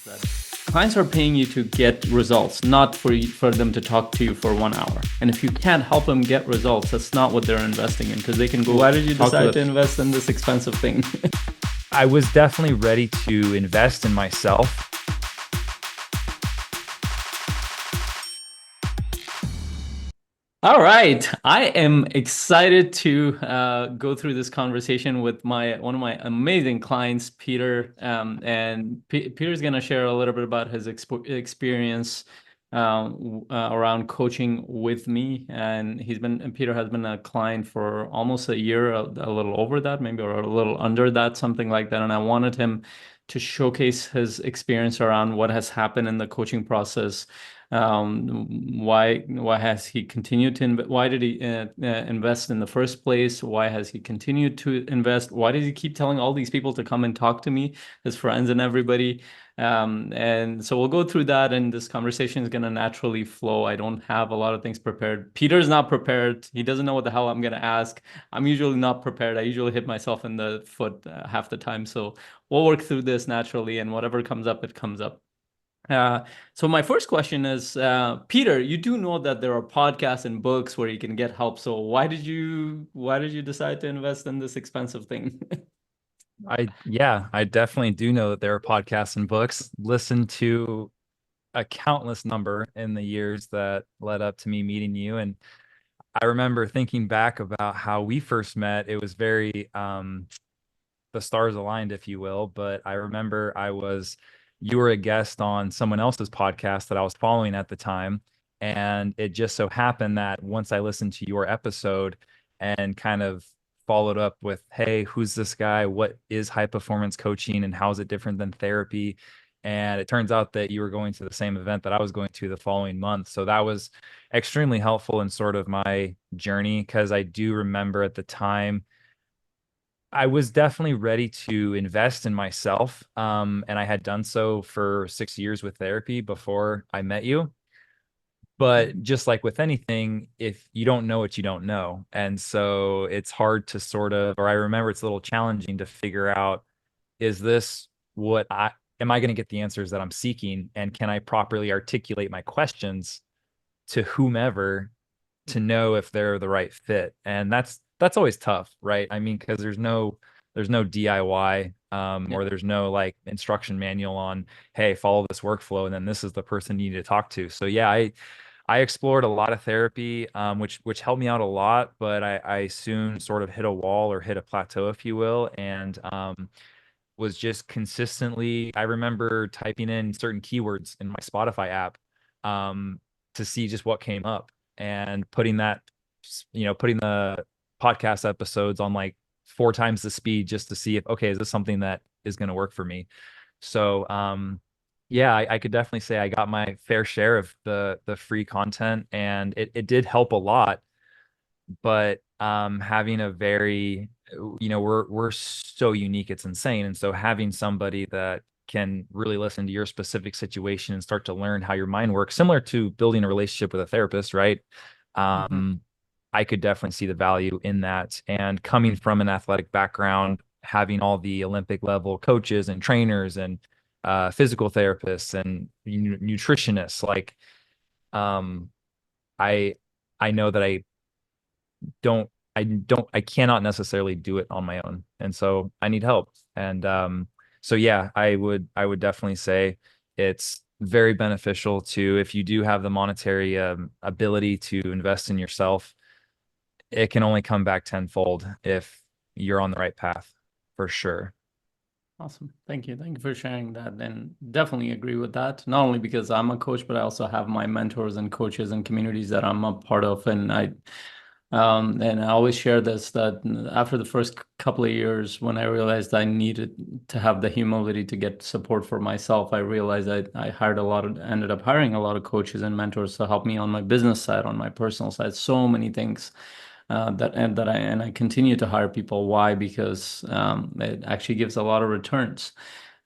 that clients are paying you to get results, not for them to talk to you for 1 hour. And if you can't help them get results, that's not what they're investing in, because they can go. Why did you decide to invest in this expensive thing? I was definitely ready to invest in myself. All right, I am excited to go through this conversation with one of my amazing clients, Peter. And Peter's going to share a little bit about his experience around coaching with me. And Peter has been a client for almost a year, a little over that, maybe, or a little under that, something like that. And I wanted him to showcase his experience around what has happened in the coaching process. Why has he continued to why did he invest in the first place? Why has he continued to invest? Why did he keep telling all these people to come and talk to me, his friends and everybody? And so we'll go through that, and this conversation is going to naturally flow. I don't have a lot of things prepared. Peter's not prepared. He doesn't know what the hell I'm going to ask. I'm usually not prepared. I usually hit myself in the foot half the time. So we'll work through this naturally, and whatever comes up, it comes up. So my first question is, Peter, you do know that there are podcasts and books where you can get help. So why did you decide to invest in this expensive thing? I definitely do know that there are podcasts and books. Listened to a countless number in the years that led up to me meeting you. And I remember thinking back about how we first met. It was very the stars aligned, if you will. But I remember you were a guest on someone else's podcast that I was following at the time. And it just so happened that once I listened to your episode and kind of followed up with, hey, who's this guy? What is high performance coaching and how is it different than therapy? And it turns out that you were going to the same event that I was going to the following month. So that was extremely helpful in sort of my journey, because I do remember at the time I was definitely ready to invest in myself. And I had done so for 6 years with therapy before I met you. But just like with anything, if you don't know what you don't know. And so it's hard to or I remember it's a little challenging to figure out, is this am I going to get the answers that I'm seeking? And can I properly articulate my questions to whomever to know if they're the right fit? And that's always tough, right? I mean, because there's no DIY or there's no like instruction manual on, hey, follow this workflow and then this is the person you need to talk to. So yeah, I explored a lot of therapy, which helped me out a lot, but I soon sort of hit a wall or hit a plateau, if you will, and was just consistently. I remember typing in certain keywords in my Spotify app to see just what came up, and putting the podcast episodes on like 4 times the speed just to see if, okay, is this something that is going to work for me? So yeah, I could definitely say I got my fair share of the free content, and it did help a lot. But having a very, we're so unique, it's insane. And so having somebody that can really listen to your specific situation and start to learn how your mind works, similar to building a relationship with a therapist, right? I could definitely see the value in that. And coming from an athletic background, having all the Olympic level coaches and trainers and physical therapists and nutritionists, like I I know that I cannot necessarily do it on my own. And so I need help. And so yeah, I would definitely say it's very beneficial to, if you do have the monetary ability to invest in yourself, it can only come back tenfold if you're on the right path, for sure. Awesome. Thank you. Thank you for sharing that. And definitely agree with that. Not only because I'm a coach, but I also have my mentors and coaches and communities that I'm a part of. And I always share this, that after the first couple of years, when I realized I needed to have the humility to get support for myself, I realized I ended up hiring a lot of coaches and mentors to help me on my business side, on my personal side, so many things. I continue to hire people. Why? Because it actually gives a lot of returns.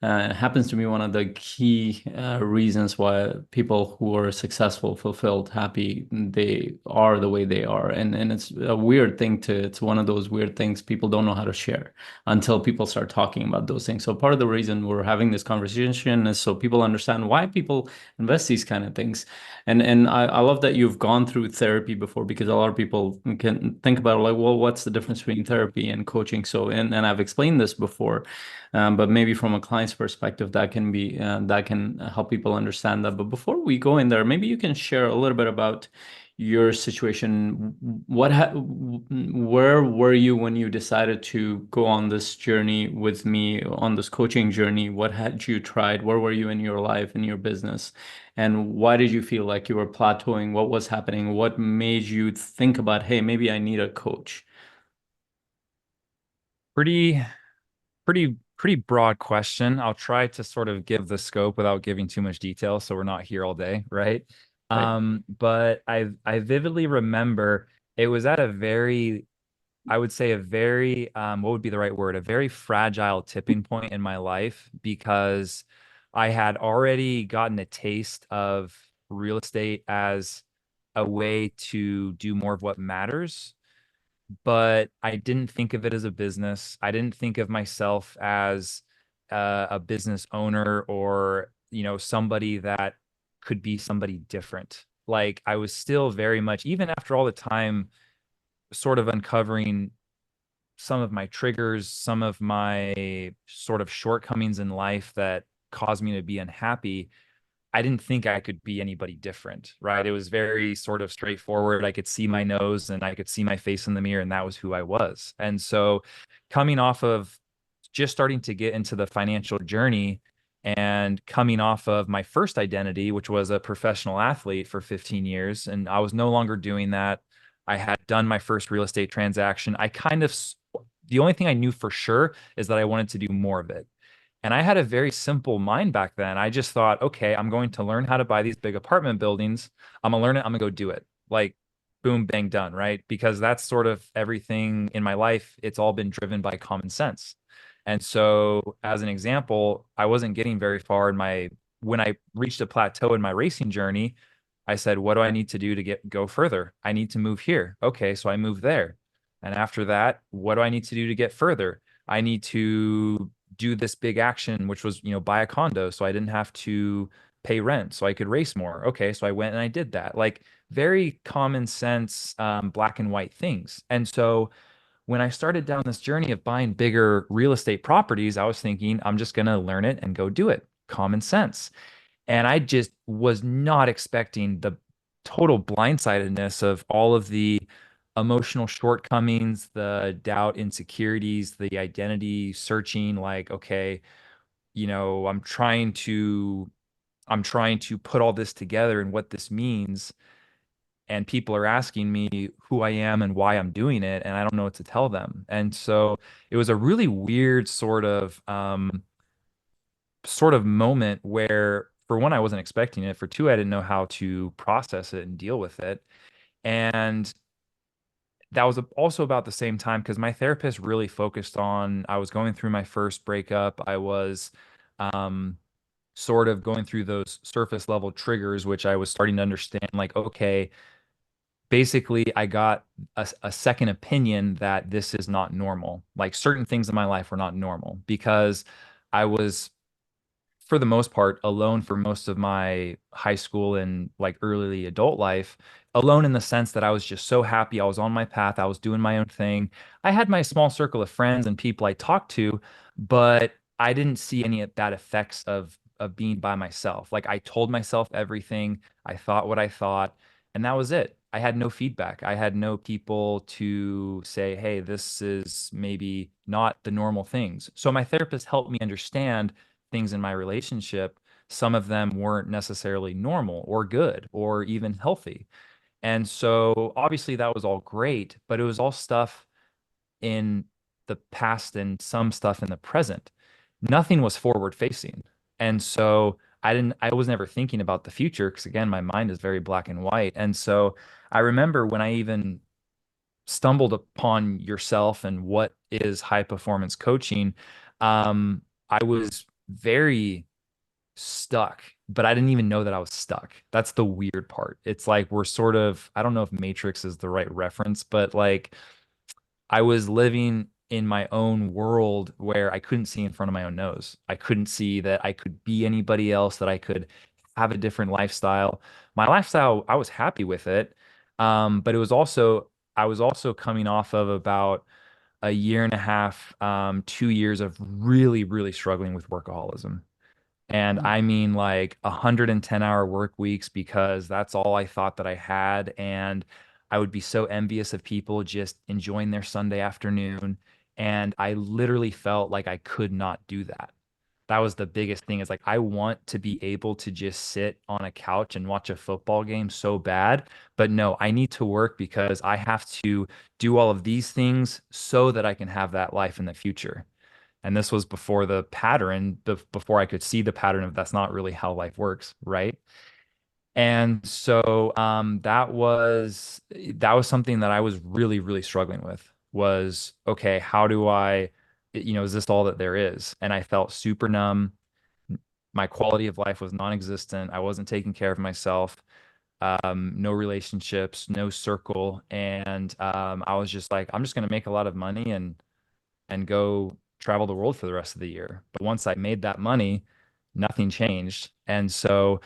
It happens to be one of the key reasons why people who are successful, fulfilled, happy, they are the way they are. And it's a weird thing to, it's one of those weird things people don't know how to share until people start talking about those things. So part of the reason we're having this conversation is so people understand why people invest these kind of things. And I love that you've gone through therapy before, because a lot of people can think about like, well, what's the difference between therapy and coaching? So, and I've explained this before, but maybe from a client's perspective, that can be that can help people understand that. But before we go in there, maybe you can share a little bit about your situation. Where were you when you decided to go on this journey with me, on this coaching journey? What had you tried? Where were you in your life, in your business? And why did you feel like you were plateauing? What was happening? What made you think about, hey, maybe I need a coach? Pretty, pretty broad question. I'll try to sort of give the scope without giving too much detail, so we're not here all day, right? Right. But I vividly remember it was at a very, I would say a very, what would be the right word? A very fragile tipping point in my life because I had already gotten a taste of real estate as a way to do more of what matters, but I didn't think of it as a business. I didn't think of myself as a business owner or, somebody that could be somebody different. Like I was still very much, even after all the time, sort of uncovering some of my triggers, some of my sort of shortcomings in life that caused me to be unhappy. I didn't think I could be anybody different, right? It was very sort of straightforward. I could see my nose and I could see my face in the mirror, and that was who I was. And so, coming off of just starting to get into the financial journey and coming off of my first identity, which was a professional athlete for 15 years, and I was no longer doing that. I had done my first real estate transaction. The only thing I knew for sure is that I wanted to do more of it. And I had a very simple mind back then. I just thought, okay, I'm going to learn how to buy these big apartment buildings. I'm gonna learn it. I'm gonna go do it. Like, boom, bang, done, right? Because that's sort of everything in my life. It's all been driven by common sense. And so, as an example, I wasn't getting very far in when I reached a plateau in my racing journey, I said, what do I need to do to go further? I need to move here. Okay, so I moved there. And after that, what do I need to do to get further? I need to do this big action, which was, buy a condo so I didn't have to pay rent so I could race more. Okay, so I went and I did that. Like very common sense, black and white things. And so when I started down this journey of buying bigger real estate properties, I was thinking, I'm just going to learn it and go do it. Common sense. And I just was not expecting the total blindsidedness of all of the emotional shortcomings, the doubt, insecurities, the identity searching, like, okay, I'm trying to put all this together and what this means. And people are asking me who I am and why I'm doing it, and I don't know what to tell them. And so it was a really weird sort of moment where for one, I wasn't expecting it. For two, I didn't know how to process it and deal with it. And that was also about the same time because my therapist really focused on, I was going through my first breakup. I was um, sort of going through those surface level triggers, which I was starting to understand like, okay, basically I got a second opinion that this is not normal. Like certain things in my life were not normal because I was for the most part, alone for most of my high school and like early adult life. Alone in the sense that I was just so happy. I was on my path. I was doing my own thing. I had my small circle of friends and people I talked to, but I didn't see any of that effects of being by myself. Like I told myself everything. I thought what I thought, and that was it. I had no feedback. I had no people to say, hey, this is maybe not the normal things. So my therapist helped me understand things in my relationship, some of them weren't necessarily normal or good or even healthy. And so obviously that was all great, but it was all stuff in the past and some stuff in the present. Nothing was forward facing. And so I was never thinking about the future because again, my mind is very black and white. And so I remember when I even stumbled upon yourself and what is high performance coaching, I was very stuck, but I didn't even know that I was stuck. That's the weird part. It's like we're sort of, I don't know if Matrix is the right reference, but like I was living in my own world where I couldn't see in front of my own nose. I couldn't see that I could be anybody else, that I could have a different lifestyle. My lifestyle, I was happy with it. But I was also coming off of about a year and a half, 2 years of really, really struggling with workaholism. And I mean like 110-hour work weeks because that's all I thought that I had. And I would be so envious of people just enjoying their Sunday afternoon. And I literally felt like I could not do that. That was the biggest thing is like I want to be able to just sit on a couch and watch a football game so bad. But no, I need to work because I have to do all of these things so that I can have that life in the future. And this was before the pattern, before I could see the pattern of that's not really how life works, right? And so that was something that I was really, really struggling with was, okay, how do I, is this all that there is? And I felt super numb. My quality of life was non-existent. I wasn't taking care of myself. No relationships, no circle. And I was just like, I'm just going to make a lot of money and go travel the world for the rest of the year. But once I made that money, nothing changed. And so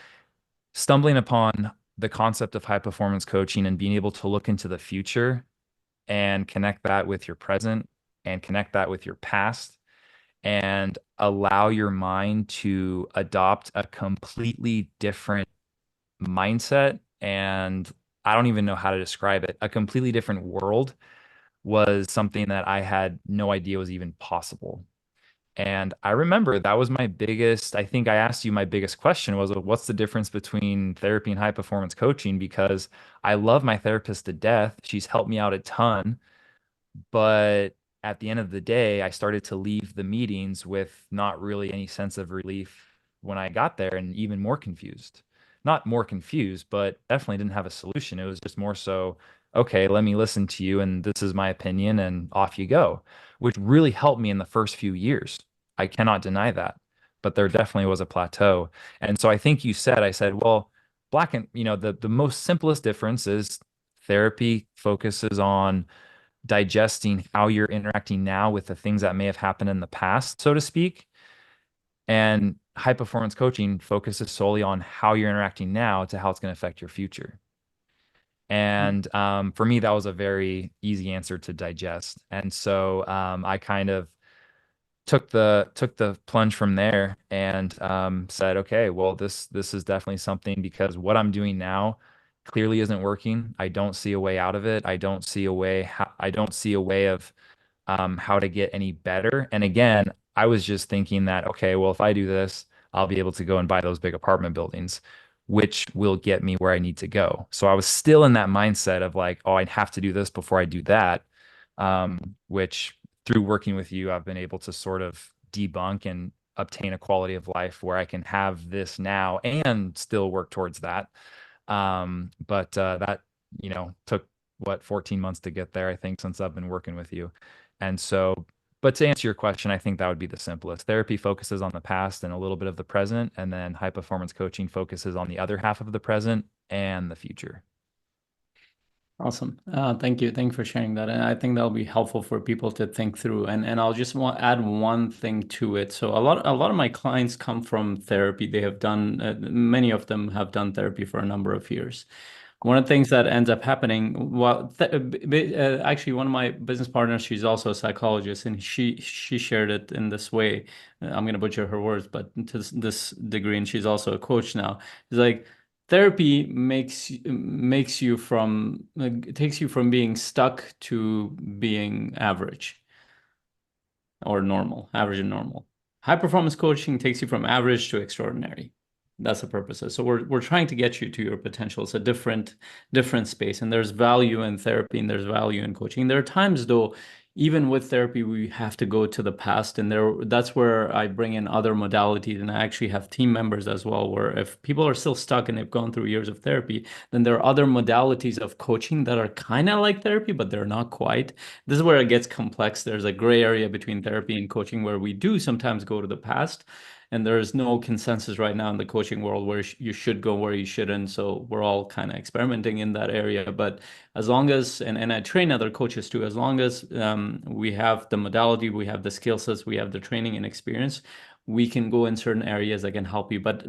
stumbling upon the concept of high performance coaching and being able to look into the future and connect that with your present and connect that with your past and allow your mind to adopt a completely different mindset. And I don't even know how to describe it, a completely different world was something that I had no idea was even possible. And I remember that was my biggest, I think I asked you my biggest question was, what's the difference between therapy and high performance coaching? Because I love my therapist to death. She's helped me out a ton. But at the end of the day, I started to leave the meetings with not really any sense of relief when I got there and even more confused. Not more confused, but definitely didn't have a solution. It was just more so, okay, let me listen to you and this is my opinion and off you go, which really helped me in the first few years. I cannot deny that. But there definitely was a plateau. And so I think you said, I said, well, black and, the most simplest difference is therapy focuses on digesting how you're interacting now with the things that may have happened in the past, so to speak. And high performance coaching focuses solely on how you're interacting now to how it's going to affect your future. And for me, that was a very easy answer to digest. And so I kind of took the plunge from there and said, okay, well, this is definitely something because what I'm doing now clearly isn't working. I don't see a way out of it. I don't see a way of how to get any better. And again, I was just thinking that, okay, well, if I do this, I'll be able to go and buy those big apartment buildings, which will get me where I need to go. So I was still in that mindset of like, oh, I'd have to do this before I do that, which through working with you, I've been able to sort of debunk and obtain a quality of life where I can have this now and still work towards that. But that, took what 14 months to get there, I think, since I've been working with you. And so, but to answer your question, I think that would be the simplest. Therapy focuses on the past and a little bit of the present, and then high performance coaching focuses on the other half of the present and the future. Awesome. Thank you. Thank you for sharing that. And I think that'll be helpful for people to think through. And I'll just want add one thing to it. So a lot of my clients come from therapy. They have done many of them have done therapy for a number of years. One of the things that ends up happening, well, actually, one of my business partners, she's also a psychologist, and she shared it in this way. I'm going to butcher her words, but to this degree, and she's also a coach now. It's like therapy makes you from takes you from being stuck to being average or normal, average and normal. High performance coaching takes you from average to extraordinary. That's the purpose. So we're trying to get you to your potential. It's a different space, and there's value in therapy and there's value in coaching. There are times though, even with therapy, we have to go to the past, and that's where I bring in other modalities, and I actually have team members as well, where if people are still stuck and they've gone through years of therapy, then there are other modalities of coaching that are kind of like therapy, but they're not quite. This is where it gets complex. There's a gray area between therapy and coaching where we do sometimes go to the past. and there is no consensus right now in the coaching world where you should go, where you shouldn't. So we're all kind of experimenting in that area. But as long as, and I train other coaches too, as long as we have the modality, we have the skill sets, we have the training and experience, we can go in certain areas that can help you. But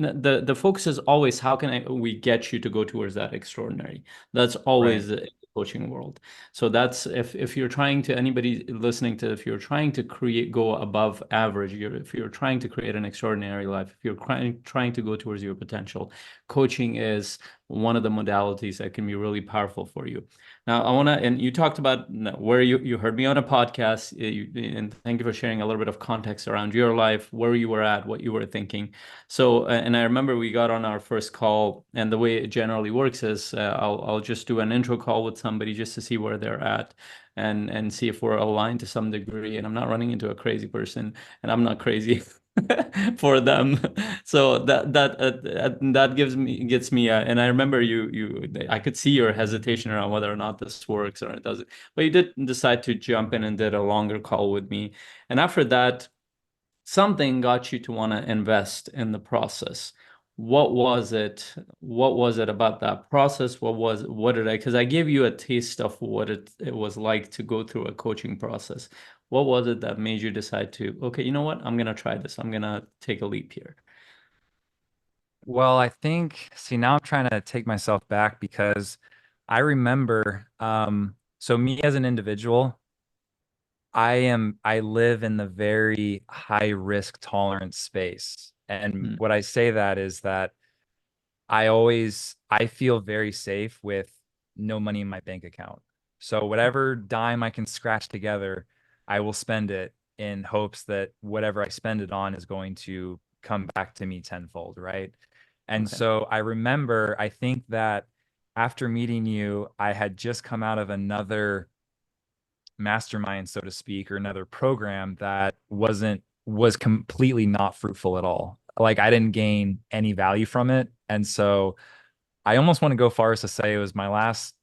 the focus is always how can we get you to go towards that extraordinary. That's Right. always the coaching world. So that's if you're trying to, anybody listening to, if you're trying to create, go above average, if you're trying to create an extraordinary life, if you're trying to go towards your potential, coaching is one of the modalities that can be really powerful for you. Now, I want to, and you talked about where you heard me on a podcast, and thank you for sharing a little bit of context around your life, where you were at, what you were thinking. So, and I remember we got on our first call, and the way it generally works is I'll just do an intro call with somebody just to see where they're at, and see if we're aligned to some degree. And I'm not running into a crazy person, and I'm not crazy for them. So that gets me. And I remember I could see your hesitation around whether or not this works or it doesn't. But you did decide to jump in and did a longer call with me. And after that, something got you to want to invest in the process. What was it? What was it about that process? What did I, because I gave you a taste of what it was like to go through a coaching process. What was it that made you decide to, okay, you know what? I'm gonna try this. I'm gonna take a leap here. Well, I think, see, now I'm trying to take myself back because I remember, so me as an individual, I live in the very high risk tolerance space. And Mm, what I say that is that I feel very safe with no money in my bank account. So whatever dime I can scratch together, I will spend it in hopes that whatever I spend it on is going to come back to me tenfold, right? And okay. so I remember, I think that after meeting you, I had just come out of another mastermind, so to speak, or another program that was completely not fruitful at all. Like I didn't gain any value from it. And so I almost want to go far as to say it was my last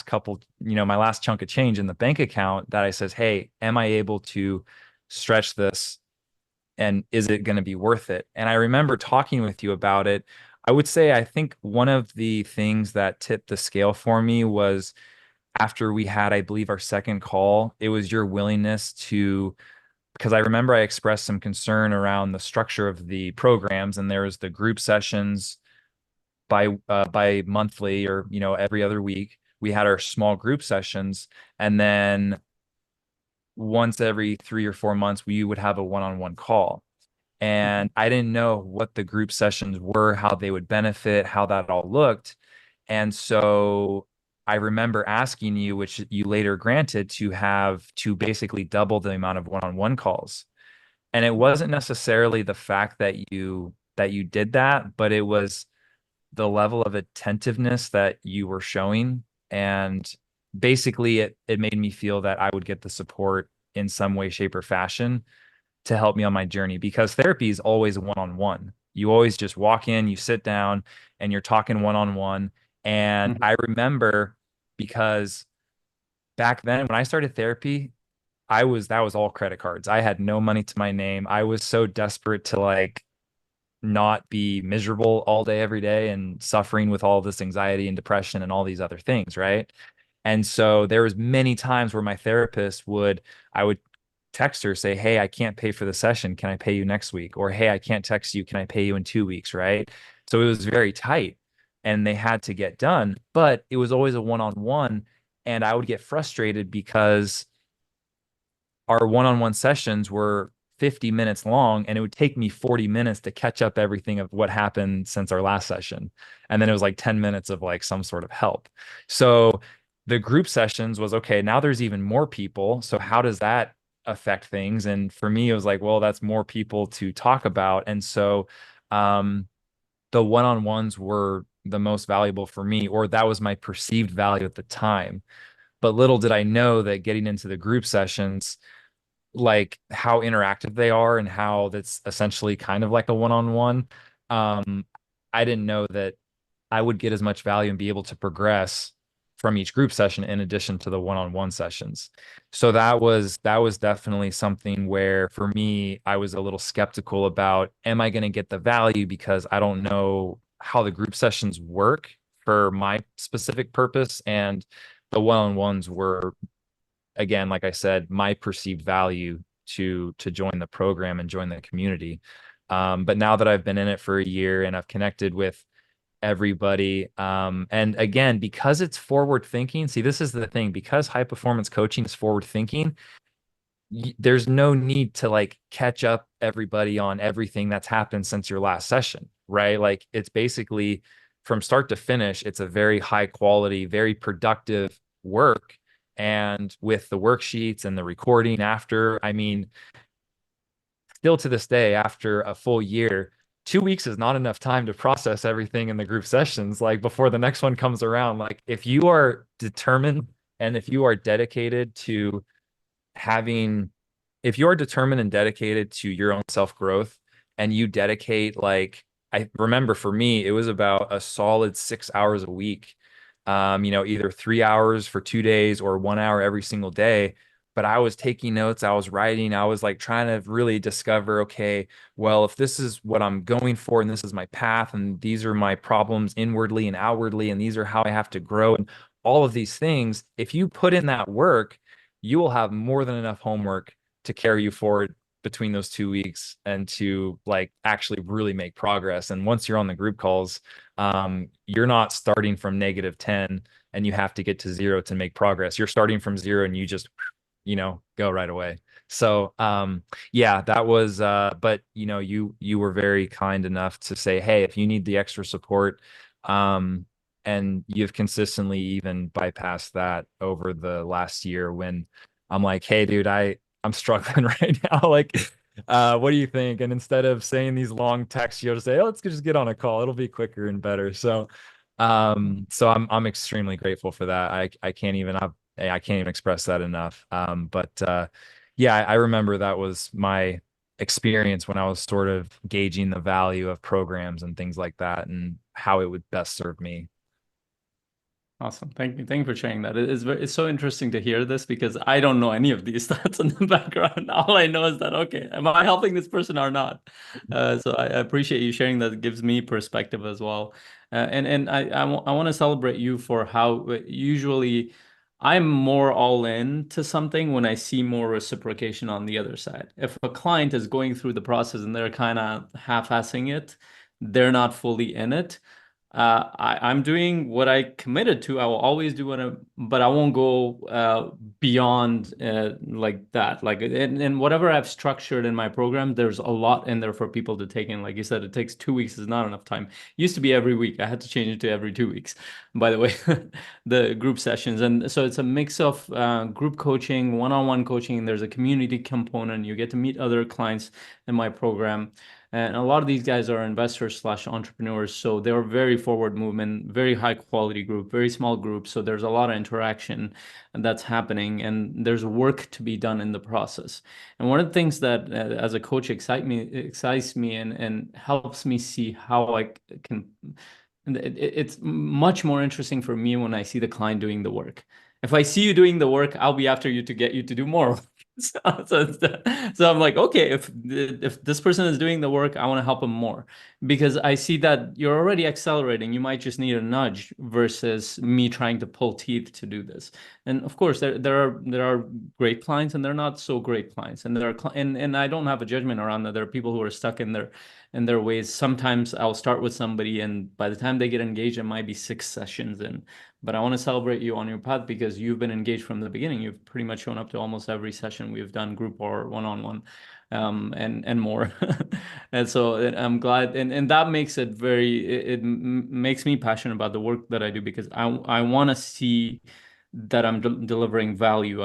couple, my last chunk of change in the bank account that I says, hey, am I able to stretch this and is it going to be worth it? And I remember talking with you about it. I would say I think one of the things that tipped the scale for me was after we had, I believe, our second call, it was your willingness to, because I remember I expressed some concern around the structure of the programs, and there was the group sessions by monthly or every other week. We had our small group sessions, and then once every 3 or 4 months, we would have a one-on-one call. Mhm. And I didn't know what the group sessions were, how they would benefit, how that all looked. And so I remember asking you, which you later granted, to basically double the amount of one-on-one calls. And it wasn't necessarily the fact that you did that, but it was the level of attentiveness that you were showing. And basically it made me feel that I would get the support in some way, shape, or fashion to help me on my journey, because therapy is always one-on-one. You always just walk in, you sit down, and you're talking one-on-one. And Mhm. I remember, because back then when I started therapy, that was all credit cards. I had no money to my name. I was so desperate to like not be miserable all day every day and suffering with all this anxiety and depression and all these other things, right? And so there was many times where my therapist I would text her, say, hey, I can't pay for the session, can I pay you next week? Or hey, I can't text you, can I pay you in 2 weeks, right? So it was very tight and they had to get done, but it was always a one-on-one. And I would get frustrated because our one-on-one sessions were 50 minutes long, and it would take me 40 minutes to catch up everything of what happened since our last session. And then it was like 10 minutes of like some sort of help. So the group sessions was okay, now there's even more people. So how does that affect things? And for me, it was like, well, that's more people to talk about. And so um, the one-on-ones were the most valuable for me, or that was my perceived value at the time. But little did I know that getting into the group sessions, like how interactive they are and how that's essentially kind of like a one-on-one. Um, I didn't know that I would get as much value and be able to progress from each group session in addition to the one-on-one sessions. So that was definitely something where for me, I was a little skeptical about, am I going to get the value because I don't know how the group sessions work for my specific purpose, and the one-on-ones were, again, like I said, my perceived value to join the program and join the community. But now that I've been in it for a year and I've connected with everybody, and again, because it's forward thinking, see, this is the thing, because high performance coaching is forward thinking, there's no need to like catch up everybody on everything that's happened since your last session, right? Like it's basically from start to finish, it's a very high quality, very productive work. And with the worksheets and the recording after, I mean, still to this day, after a full year, 2 weeks is not enough time to process everything in the group sessions. Like before the next one comes around, like if you are determined and if you are dedicated to having, if you're determined and dedicated to your own self-growth, and you dedicate, like, I remember for me, it was about a solid 6 hours a week, either 3 hours for 2 days or 1 hour every single day. But I was taking notes, I was writing, I was like trying to really discover, okay, well, if this is what I'm going for and this is my path and these are my problems inwardly and outwardly and these are how I have to grow and all of these things, if you put in that work, you will have more than enough homework to carry you forward between those 2 weeks and to like actually really make progress. And once you're on the group calls, you're not starting from -10 and you have to get to 0 to make progress. You're starting from 0 and you just, go right away. So, yeah, that was, but you were very kind enough to say, hey, if you need the extra support, and you've consistently even bypassed that over the last year when I'm like, hey, dude, I'm struggling right now. Like, what do you think? And instead of saying these long texts, you'll just say, oh, let's just get on a call. It'll be quicker and better. So, I'm extremely grateful for that. I can't even express that enough. But yeah, I remember that was my experience when I was sort of gauging the value of programs and things like that and how it would best serve me. Awesome. Thank you. Thank you for sharing that. It's so interesting to hear this because I don't know any of these thoughts in the background. All I know is that, okay, am I helping this person or not? So I appreciate you sharing that. It gives me perspective as well. And I want to celebrate you for how usually I'm more all in to something when I see more reciprocation on the other side. If a client is going through the process and they're kind of half-assing it, they're not fully in it. I'm doing what I committed to. I will always do but I won't go beyond like that. Like and whatever I've structured in my program, there's a lot in there for people to take in. Like you said, it takes 2 weeks is not enough time. Used to be every week. I had to change it to every 2 weeks. By the way, the group sessions, and so it's a mix of group coaching, one-on-one coaching. There's a community component. You get to meet other clients in my program. And a lot of these guys are investors slash entrepreneurs. So they're very forward movement, very high quality group, very small group. So there's a lot of interaction that's happening and there's work to be done in the process. And one of the things that as a coach excites me and helps me see how I can, it's much more interesting for me when I see the client doing the work. If I see you doing the work, I'll be after you to get you to do more. So, so I'm like, okay, if this person is doing the work, I want to help them more because I see that you're already accelerating. You might just need a nudge versus me trying to pull teeth to do this. And of course, there are great clients and they're not so great clients, and and I don't have a judgment around that. There are people who are stuck in their ways. Sometimes I'll start with somebody, and by the time they get engaged, it might be 6 sessions in. But I want to celebrate you on your path because you've been engaged from the beginning. You've pretty much shown up to almost every session we've done, group or one-on-one, and more. And so I'm glad, and that makes it makes me passionate about the work that I do because I want to see that I'm delivering value.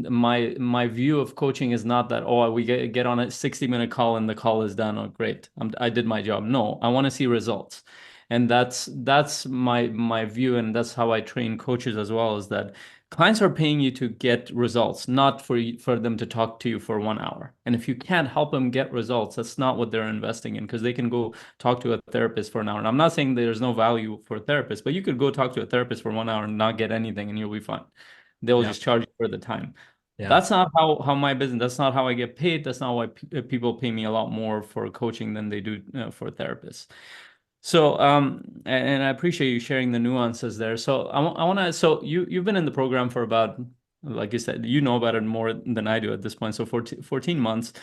My view of coaching is not that, oh, we get on a 60-minute call and the call is done. Oh, great, I did my job. No, I want to see results. And that's my view, and that's how I train coaches as well, is that Clients are paying you to get results, not for them to talk to you for 1 hour. And if you can't help them get results, that's not what they're investing in, because they can go talk to a therapist for an hour. And I'm not saying there's no value for therapists, but you could go talk to a therapist for 1 hour and not get anything, and you'll be fine. They'll Yeah. just charge you for the time. Yeah. That's not how my business, that's not how I get paid. That's not why people pay me a lot more for coaching than they do for therapists. So, and I appreciate you sharing the nuances there. So, I want to, so you've been in the program for about, like you said, you know about it more than I do at this point. So, 14 months.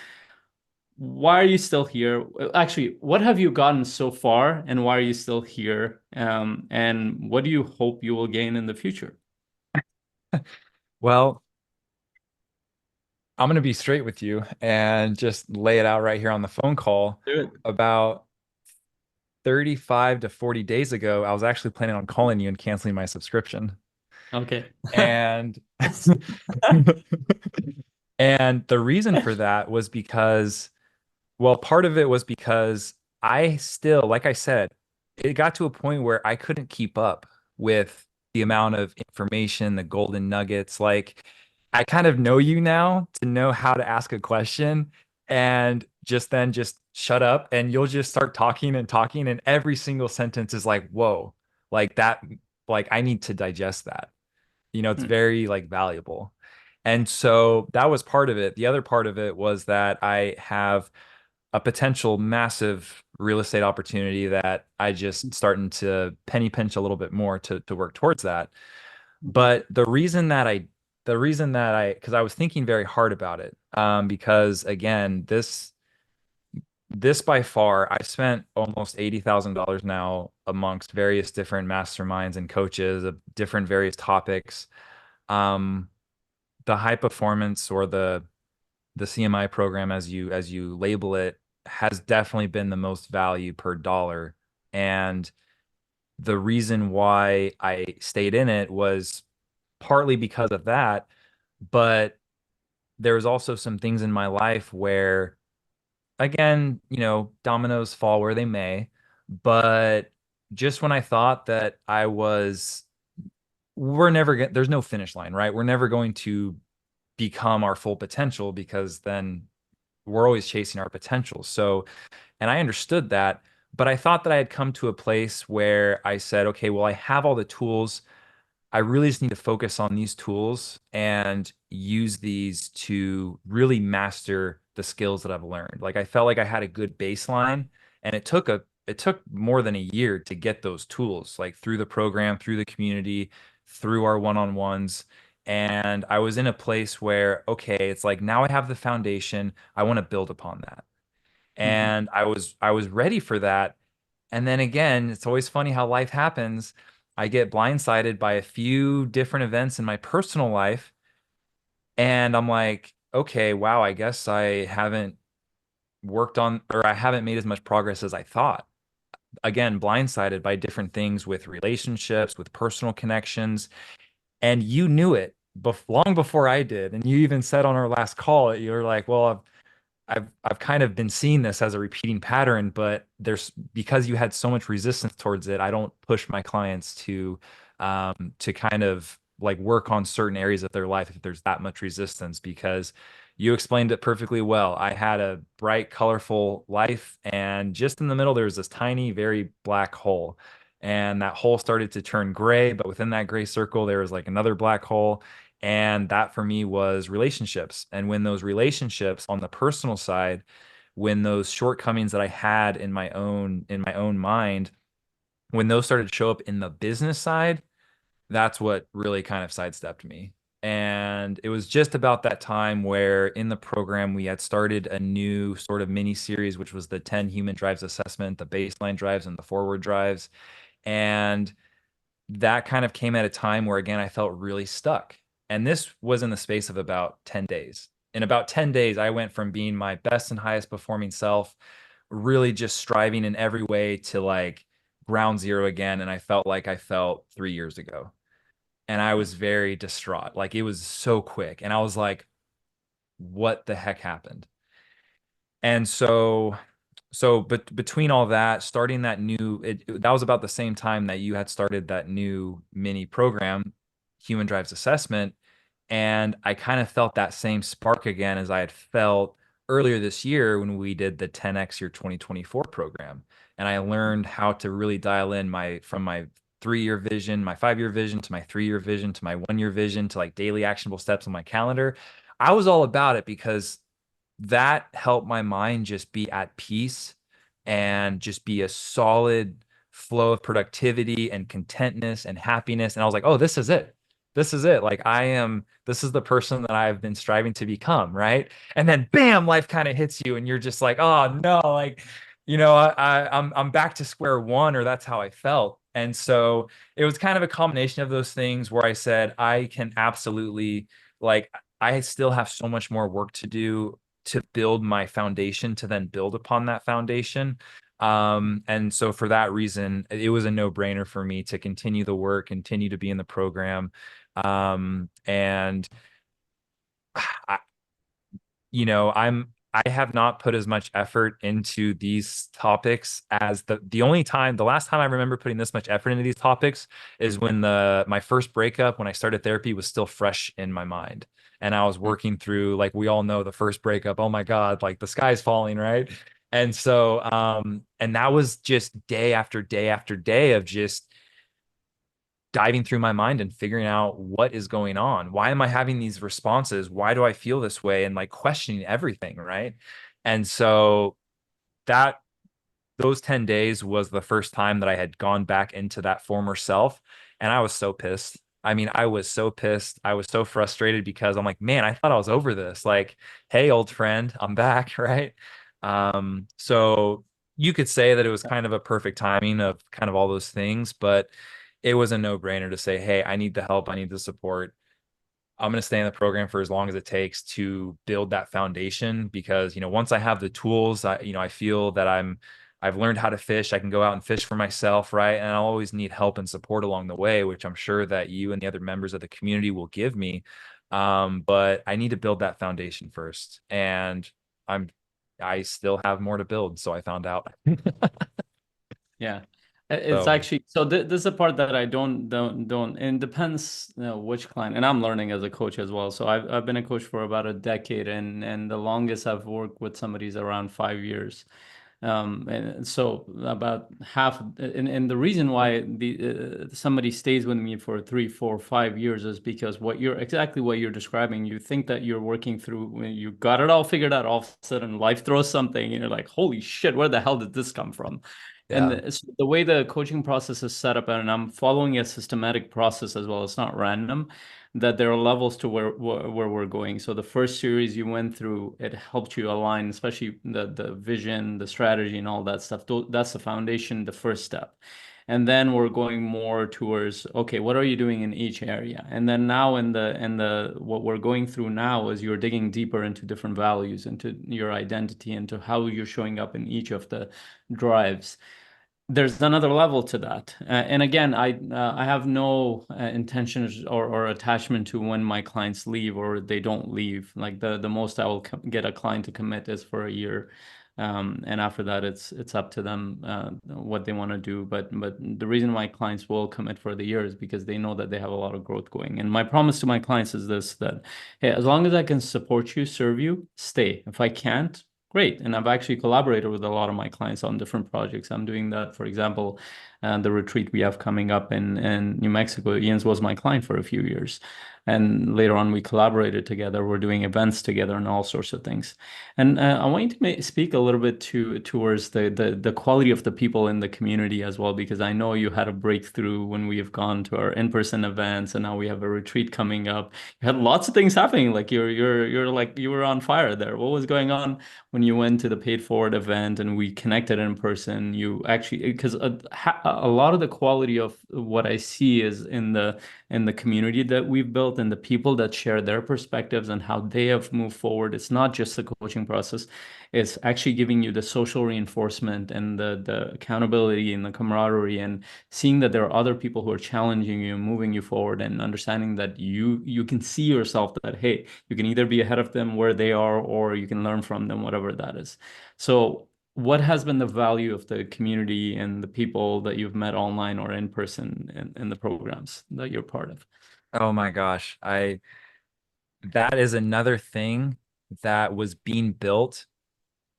Why are you still here? Actually, what have you gotten so far, and why are you still here? And what do you hope you will gain in the future? Well, I'm going to be straight with you and just lay it out right here on the phone call. Do it. About 35 to 40 days ago, I was actually planning on calling you and canceling my subscription. Okay. And and the reason for that was because, well, part of it was because I still, like I said, it got to a point where I couldn't keep up with the amount of information, the golden nuggets. Like, I kind of know you now to know how to ask a question and just then just shut up and you'll just start talking and talking. And every single sentence is like, whoa, like that, like I need to digest that. It's Hmm. very like valuable. And so that was part of it. The other part of it was that I have a potential massive real estate opportunity that I just starting to penny pinch a little bit more to work towards that. Mhm. But because I was thinking very hard about it, because again, this by far, I've spent almost $80,000 now amongst various different masterminds and coaches of different various topics. Um, the high performance or the CMI program, as you label it, has definitely been the most value per dollar. And the reason why I stayed in it was partly because of that, but there's also some things in my life where, again, dominoes fall where they may, but just when I thought that we're never going, there's no finish line, right? We're never going to become our full potential because then we're always chasing our potential. So, and I understood that, but I thought that I had come to a place where I said, okay, well, I have all the tools. I really just need to focus on these tools and use these to really master the skills that I've learned. Like I felt like I had a good baseline and it took more than a year to get those tools, like through the program, through the community, through our one-on-ones. And I was in a place where, okay, it's like now I have the foundation. I want to build upon that. Mhm. And I was ready for that. And then again, it's always funny how life happens. I get blindsided by a few different events in my personal life, and I'm like, okay, wow, I guess I haven't worked on or I haven't made as much progress as I thought. Again, blindsided by different things with relationships, with personal connections, and you knew it long before I did. And you even said on our last call, you were like, well, I've kind of been seeing this as a repeating pattern, but there's because you had so much resistance towards it, I don't push my clients to kind of like work on certain areas of their life if there's that much resistance because you explained it perfectly well. I had a bright, colorful life, and just in the middle there was this tiny, very black hole. And that hole started to turn gray, but within that gray circle, there was like another black hole. And that for me was relationships. And when those relationships on the personal side, when those shortcomings that I had in my own mind, when those started to show up in the business side, that's what really kind of sidestepped me. And it was just about that time where in the program we had started a new sort of mini series, which was the 10 human drives assessment, the baseline drives and the forward drives. And that kind of came at a time where again I felt really stuck. And this was in the space of about 10 days. In about 10 days, I went from being my best and highest performing self, really just striving in every way to like ground zero again. And I felt like I felt 3 years ago. And I was very distraught. Like it was so quick. And I was like, what the heck happened? And but between all that, starting that new, that was about the same time that you had started that new mini program. human drives assessment. And I kind of felt that same spark again as I had felt earlier this year when we did the 10X Your 2024 program. And I learned how to really dial in my 3 year vision, my 5 year vision to my 3 year vision to my 1 year vision to like daily actionable steps on my calendar. I was all about it because that helped my mind just be at peace and just be a solid flow of productivity and contentness and happiness. And I was like, oh, this is it. This is it. Like this is the person that I've been striving to become, right? And then bam, life kind of hits you and you're just like, oh no, like, I'm back to square one, or that's how I felt. And so it was kind of a combination of those things where I said, I can absolutely like I still have so much more work to do to build my foundation to then build upon that foundation. And so for that reason, it was a no-brainer for me to continue the work, continue to be in the program. And I, I have not put as much effort into these topics as the last time I remember putting this much effort into these topics is when my first breakup when I started therapy was still fresh in my mind. And I was working through, like we all know, the first breakup. Oh my God, like the sky's falling, right? And so and that was just day after day after day of just diving through my mind and figuring out what is going on. Why am I having these responses? Why do I feel this way? And like questioning everything, right? And so that those 10 days was the first time that I had gone back into that former self. And I was so pissed. I mean, I was so pissed. I was so frustrated because I'm like, man, I thought I was over this. Like, hey, old friend, I'm back, right? So you could say that it was kind of a perfect timing of kind of all those things, but it was a no-brainer to say, hey, I need the help, I need the support. I'm going to stay in the program for as long as it takes to build that foundation because, once I have the tools, I feel that I've learned how to fish. I can go out and fish for myself, right? And I'll always need help and support along the way, which I'm sure that you and the other members of the community will give me. But I need to build that foundation first. And I still have more to build. So I found out. Yeah. It's So actually so this is a part that I don't and it depends, which client. And I'm learning as a coach as well. So I've been a coach for about a decade, and the longest I've worked with somebody is around 5 years. And so about half, and the reason why somebody stays with me for 3, 4, 5 years is because exactly what you're describing. You think that you're working through when you got it all figured out, all of a sudden life throws something, and you're like, holy shit, where the hell did this come from? And yeah. the way the coaching process is set up, and I'm following a systematic process as well, it's not random, that there are levels to where we're going. So the first series you went through, it helped you align, especially the vision, the strategy, and all that stuff. That's the foundation, the first step. And then we're going more towards, okay, what are you doing in each area? And then now in the what we're going through now is you're digging deeper into different values, into your identity, into how you're showing up in each of the drives. There's another level to that. And again, I have no intentions or attachment to when my clients leave or they don't leave. Like the most I will get a client to commit is for a year. And after that, it's up to them what they want to do. But the reason my clients will commit for the year is because they know that they have a lot of growth going. And my promise to my clients is this, that hey, as long as I can support you, serve you, stay. If I can't, great. And I've actually collaborated with a lot of my clients on different projects. I'm doing that, for example, the retreat we have coming up in New Mexico. Ian's was my client for a few years. And later on, we collaborated together. We're doing events together and all sorts of things. And I want you to speak a little bit towards the quality of the people in the community as well, because I know you had a breakthrough when we have gone to our in-person events, and now we have a retreat coming up. You had lots of things happening. Like you're like you were on fire there. What was going on when you went to the paid forward event and we connected in person? You actually, because a lot of the quality of what I see is in the community that we've built and the people that share their perspectives and how they have moved forward. It's not just the coaching process. It's actually giving you the social reinforcement and the accountability and the camaraderie, and seeing that there are other people who are challenging you, moving you forward, and understanding that you can see yourself that, hey, you can either be ahead of them where they are, or you can learn from them, whatever that is. So what has been the value of the community and the people that you've met online or in person in the programs that you're part of? Oh my gosh. That is another thing that was being built,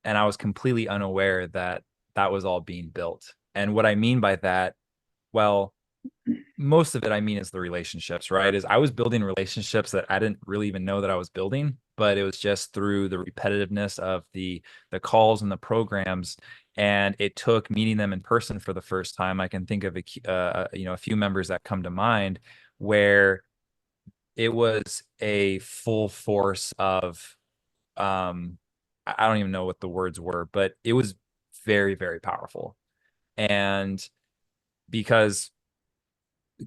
and I was completely unaware that that was all being built. And what I mean by that, well, most of it I mean is the relationships, right? Is I was building relationships that I didn't really even know that I was building, but it was just through the repetitiveness of the calls and the programs. And it took meeting them in person for the first time. I can think of a few members that come to mind where it was a full force of um I don't even know what the words were, but it was very, very powerful. And because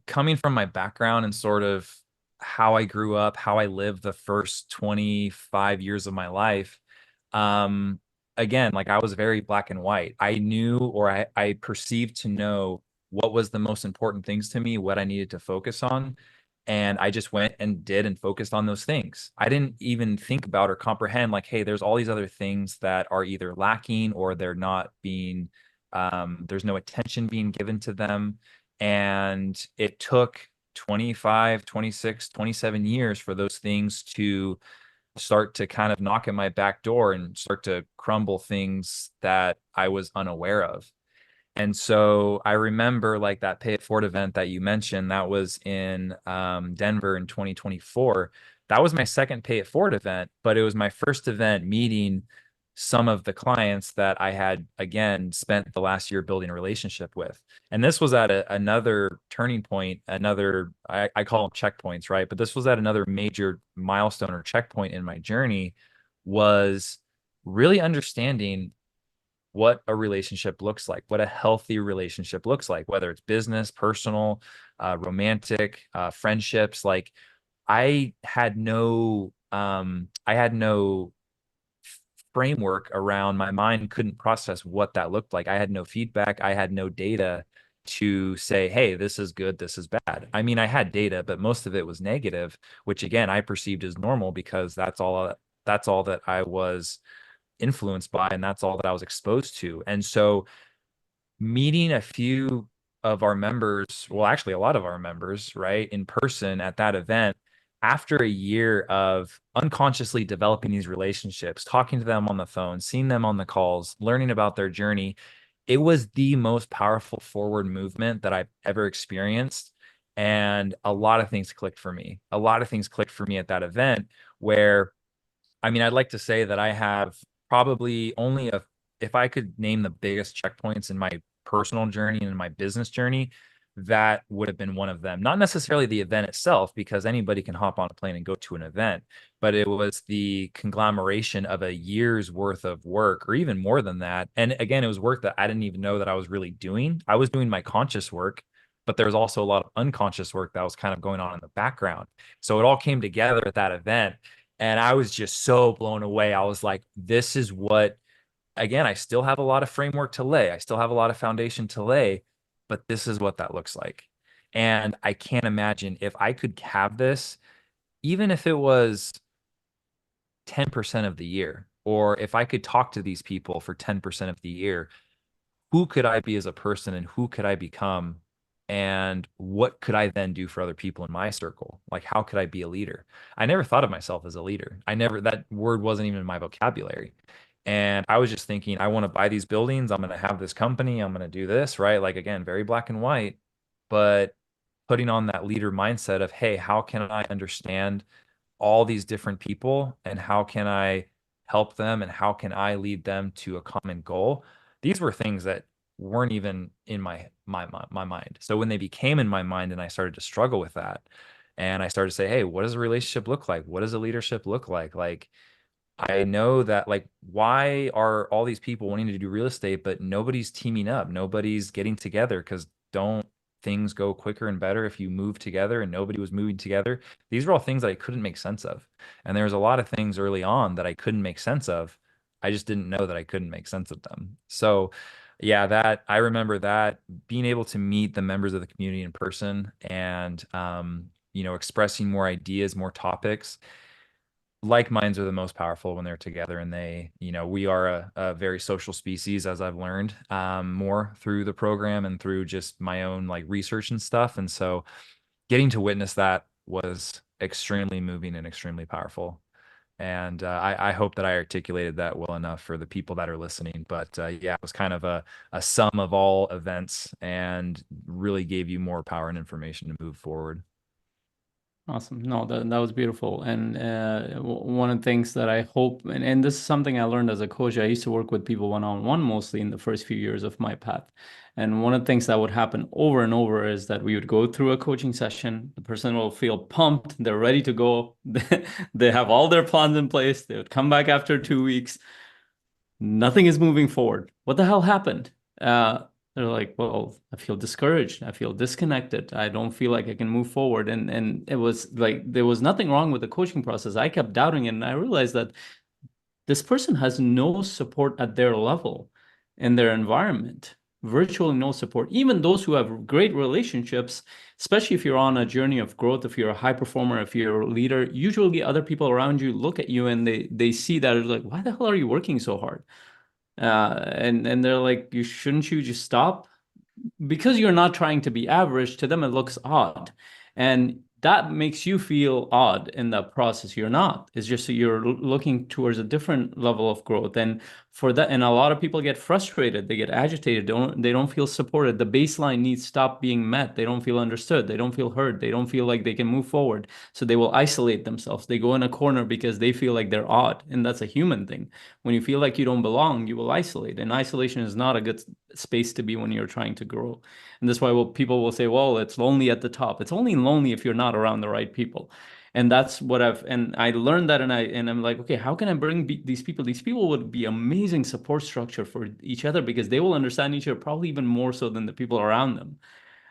coming from my background and sort of how I grew up, how I lived the first 25 years of my life, um, again, like I was very black and white. I knew, or I perceived to know what was the most important things to me, what I needed to focus on. And I just went and did and focused on those things. I didn't even think about or comprehend, like, hey, there's all these other things that are either lacking or they're not being, there's no attention being given to them. And it took 25, 26, 27 years for those things to start to kind of knock at my back door and start to crumble things that I was unaware of. And so I remember like that Pay It Forward event that you mentioned, that was in Denver in 2024. That was my second Pay It Forward event, but it was my first event meeting some of the clients that I had, again, spent the last year building a relationship with. And this was at another turning point, I call them checkpoints, right? But this was at another major milestone or checkpoint in my journey, was really understanding what a relationship looks like, what a healthy relationship looks like, whether it's business, personal, romantic, friendships. Like I had no framework around, my mind couldn't process what that looked like. I had no feedback. I had no data to say, hey, this is good, this is bad. I mean, I had data, but most of it was negative, which again, I perceived as normal because that's all that I was influenced by, and that's all that I was exposed to. And so meeting a few of our members, well, actually a lot of our members, right, in person at that event, after a year of unconsciously developing these relationships, talking to them on the phone, seeing them on the calls, learning about their journey, it was the most powerful forward movement that I've ever experienced. And a lot of things clicked for me. A lot of things clicked for me at that event where, I mean, I'd like to say that I have probably only if I could name the biggest checkpoints in my personal journey and in my business journey, that would have been one of them. Not necessarily the event itself, because anybody can hop on a plane and go to an event, but it was the conglomeration of a year's worth of work, or even more than that. And again, it was work that I didn't even know that I was really doing. I was doing my conscious work, but there was also a lot of unconscious work that was kind of going on in the background. So it all came together at that event. And I was just so blown away. I was like, this is what, again, I still have a lot of framework to lay. I still have a lot of foundation to lay, but this is what that looks like. And I can't imagine if I could have this, even if it was 10% of the year, or if I could talk to these people for 10% of the year, who could I be as a person and who could I become? And what could I then do for other people in my circle? Like, how could I be a leader? I never thought of myself as a leader. That word wasn't even in my vocabulary. And I was just thinking, I want to buy these buildings. I'm going to have this company. I'm going to do this, right? Like, again, very black and white, but putting on that leader mindset of, hey, how can I understand all these different people and how can I help them and how can I lead them to a common goal? These were things that weren't even in my mind. So when they became in my mind and I started to struggle with that, and I started to say, hey, what does a relationship look like? What does a leadership look like? Like, I know that, like, why are all these people wanting to do real estate, but nobody's teaming up, nobody's getting together? Because don't things go quicker and better if you move together, and nobody was moving together? These were all things that I couldn't make sense of. And there was a lot of things early on that I couldn't make sense of. I just didn't know that I couldn't make sense of them. So yeah, that I remember that being able to meet the members of the community in person and expressing more ideas, more topics. Like minds are the most powerful when they're together, and we are a very social species, as I've learned more through the program and through just my own like research and stuff. And so getting to witness that was extremely moving and extremely powerful. And I hope that I articulated that well enough for the people that are listening. But yeah, it was kind of a sum of all events and really gave you more power and information to move forward. Awesome. No, that was beautiful. And one of the things that I hope, and this is something I learned as a coach, I used to work with people one-on-one mostly in the first few years of my path. And one of the things that would happen over and over is that we would go through a coaching session. The person will feel pumped. They're ready to go. They have all their plans in place. They would come back after 2 weeks. Nothing is moving forward. What the hell happened? They're like, well, I feel discouraged. I feel disconnected. I don't feel like I can move forward. And it was like there was nothing wrong with the coaching process. I kept doubting it, and I realized that this person has no support at their level in their environment. Virtually no support. Even those who have great relationships, especially if you're on a journey of growth, if you're a high performer, if you're a leader, usually other people around you look at you and they see that it's like, why the hell are you working so hard? And they're like, you shouldn't you just stop? Because you're not trying to be average, to them it looks odd. And that makes you feel odd in that process. You're not. It's just that you're looking towards a different level of growth. And for that, and a lot of people get frustrated, they get agitated, they don't feel supported. The baseline needs stop being met. They don't feel understood, they don't feel heard, they don't feel like they can move forward. So they will isolate themselves. They go in a corner because they feel like they're odd. And that's a human thing. When you feel like you don't belong, you will isolate. And isolation is not a good space to be when you're trying to grow. And that's why people will say, well, it's lonely at the top. It's only lonely if you're not around the right people. And that's what I learned that, and I'm like, okay, how can I bring these people? These people would be amazing support structure for each other because they will understand each other probably even more so than the people around them.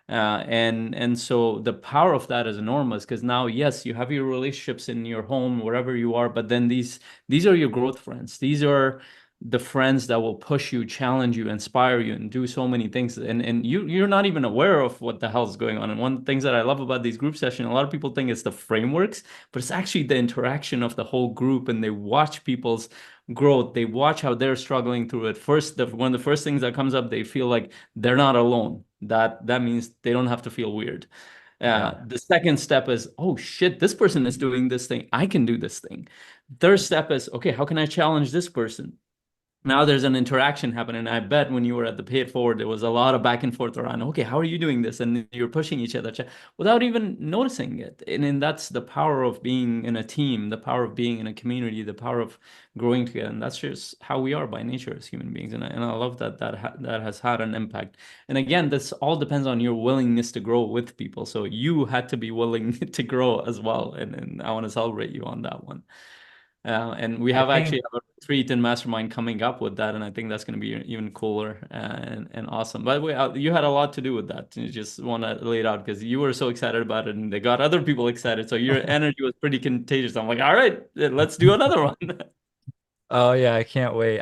And so the power of that is enormous because now, yes, you have your relationships in your home, wherever you are, but then these are your growth friends. These are the friends that will push you, challenge you, inspire you, and do so many things. And you're not even aware of what the hell is going on. And one of the things that I love about these group sessions, a lot of people think it's the frameworks, but it's actually the interaction of the whole group, and they watch people's growth. They watch how they're struggling through it. One of the first things that comes up, they feel like they're not alone. That means they don't have to feel weird. Yeah. The second step is, oh shit, this person is doing this thing. I can do this thing. Third step is, okay, how can I challenge this person? Now there's an interaction happening. I bet when you were at the Pay It Forward, there was a lot of back and forth around, okay, how are you doing this? And you're pushing each other without even noticing it. And that's the power of being in a team, the power of being in a community, the power of growing together. And that's just how we are by nature as human beings. And I love that has had an impact. And again, this all depends on your willingness to grow with people. So you had to be willing to grow as well. And I want to celebrate you on that one. And we I have actually think have a retreat in Mastermind coming up with that, and I think that's going to be even cooler and awesome. By the way, you had a lot to do with that. You just want to lay it out because you were so excited about it, and they got other people excited. So your energy was pretty contagious. I'm like, all right, let's do another one. Oh yeah, I can't wait.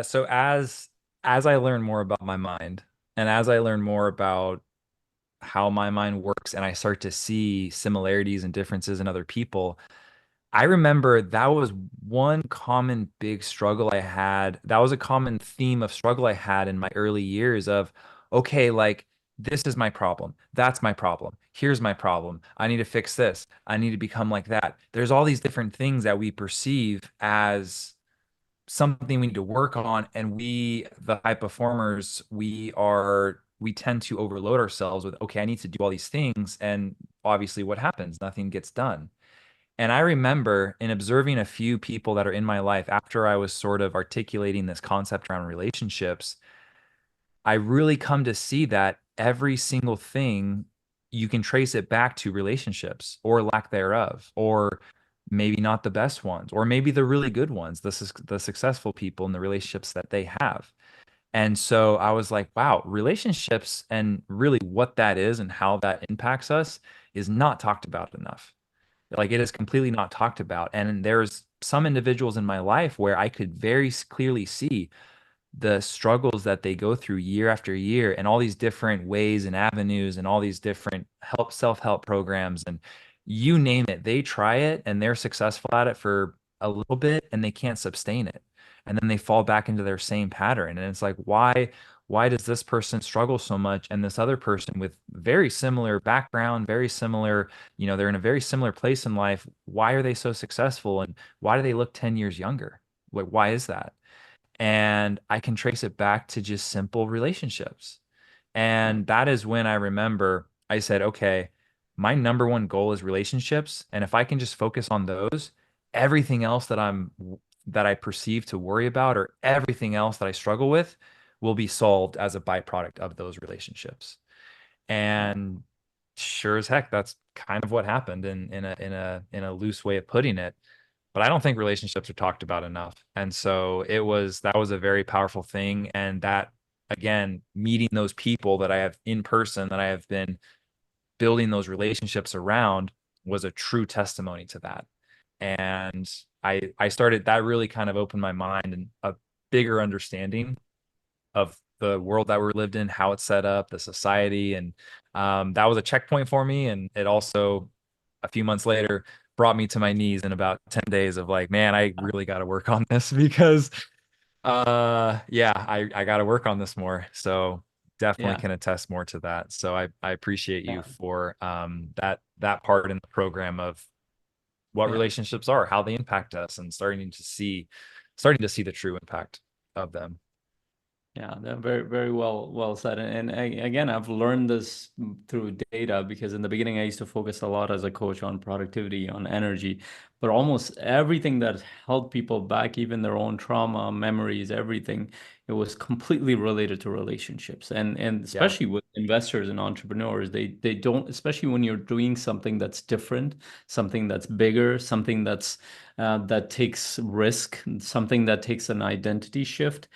So as I learn more about my mind and as I learn more about how my mind works and I start to see similarities and differences in other people, I remember that was one common big struggle I had. That was a common theme of struggle I had in my early years of, okay, like this is my problem. That's my problem. Here's my problem. I need to fix this. I need to become like that. There's all these different things that we perceive as something we need to work on. And we, the high performers, we tend to overload ourselves with, okay, I need to do all these things. And obviously what happens? Nothing gets done. And I remember in observing a few people that are in my life after I was sort of articulating this concept around relationships, I really come to see that every single thing you can trace it back to relationships or lack thereof, or maybe not the best ones, or maybe the really good ones, the successful people and the relationships that they have. And so I was like, wow, relationships and really what that is and how that impacts us is not talked about enough. Like it is completely not talked about. And there's some individuals in my life where I could very clearly see the struggles that they go through year after year and all these different ways and avenues and all these different self-help programs and you name it, they try it and they're successful at it for a little bit and they can't sustain it. And then they fall back into their same pattern. And it's like, why does this person struggle so much and this other person with very similar background, very similar, they're in a very similar place in life, why are they so successful and why do they look 10 years younger? Like, why is that? And I can trace it back to just simple relationships. Yeah. And that is when I remember I said, okay, my number one goal is relationships. And if I can just focus on those, everything else that I perceive to worry about or everything else that I struggle with will be solved as a byproduct of those relationships. Yeah. And sure as heck, that's kind of what happened in a loose way of putting it. But I don't think relationships are talked about enough. And so that was a very powerful thing. And that, again, meeting those people that I have in person, that I have been building those relationships around, was a true testimony to that. And I started, that really kind of opened my mind and a bigger understanding of the world that we're lived in, how it's set up, the society. And that was a checkpoint for me. And it also, a few months later, brought me to my knees in about 10 days of like, man, I really got to work on this because yeah, I got to work on this more. So definitely Yeah. can attest more to that. So I appreciate Yeah. you for that part in the program of what Yeah. relationships are, how they impact us, and starting to see the true impact of them. Yeah, very, very well said. And again, I've learned this through data because in the beginning I used to focus a lot as a coach on productivity, on energy, but almost everything that held people back, even their own trauma, memories, everything, it was completely related to relationships. And Yeah. especially with investors and entrepreneurs, they don't, especially when you're doing something that's different, something that's bigger, something that takes risk, something that takes an identity shift.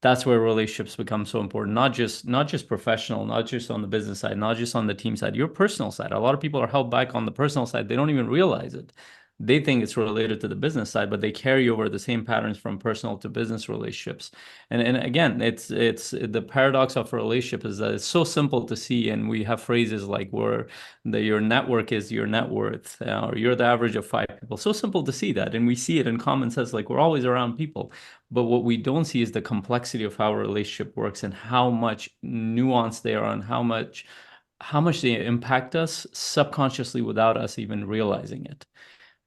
That's where relationships become so important, not just professional, not just on the business side, not just on the team side, your personal side. A lot of people are held back on the personal side. They don't even realize it. They think it's related to the business side, but they carry over the same patterns from personal to business relationships. And again, it's the paradox of a relationship is that it's so simple to see, and we have phrases like where your network is your net worth, or you're the average of five people. So simple to see that, and we see it in common sense, like we're always around people. But what we don't see is the complexity of how a relationship works and how much nuance they are and how much they impact us subconsciously without us even realizing it,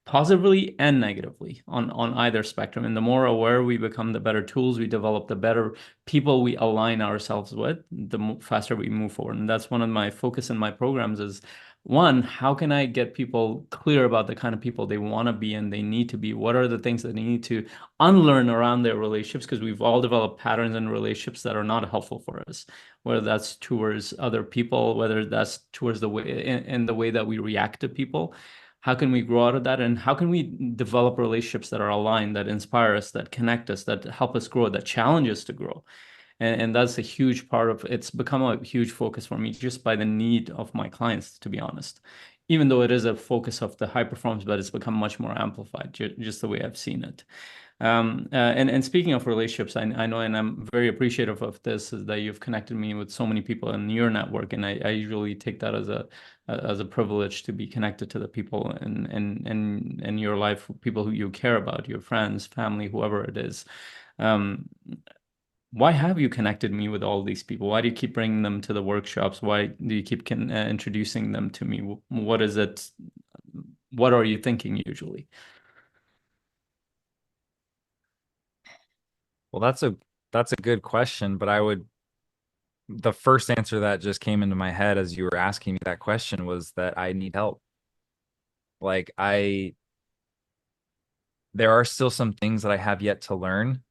positively and negatively on either spectrum. And the more aware we become, the better tools we develop, the better people we align ourselves with, the faster we move forward. And that's one of my focus in my programs is one, how can I get people clear about the kind of people they want to be and they need to be? What are the things that they need to unlearn around their relationships? Because we've all developed patterns in relationships that are not helpful for us, whether that's towards other people, whether that's towards the way in the way that we react to people. How can we grow out of that? And how can we develop relationships that are aligned, that inspire us, that connect us, that help us grow, that challenge us to grow? And that's a huge part of it's become a huge focus for me just by the need of my clients, to be honest. Even though it is a focus of the high performance, but it's become much more amplified, just the way I've seen it. And speaking of relationships, I know, and I'm very appreciative of this, is that you've connected me with so many people in your network, and I usually take that as a privilege to be connected to the people in your life, people who you care about, your friends, family, whoever it is. Um, why have you connected me with all these people? Why do you keep bringing them to the workshops? Why do you keep introducing them to me? What is it? What are you thinking usually? Well, that's a good question, but the first answer that just came into my head as you were asking me that question was that I need help. Like there are still some things that I have yet to learn,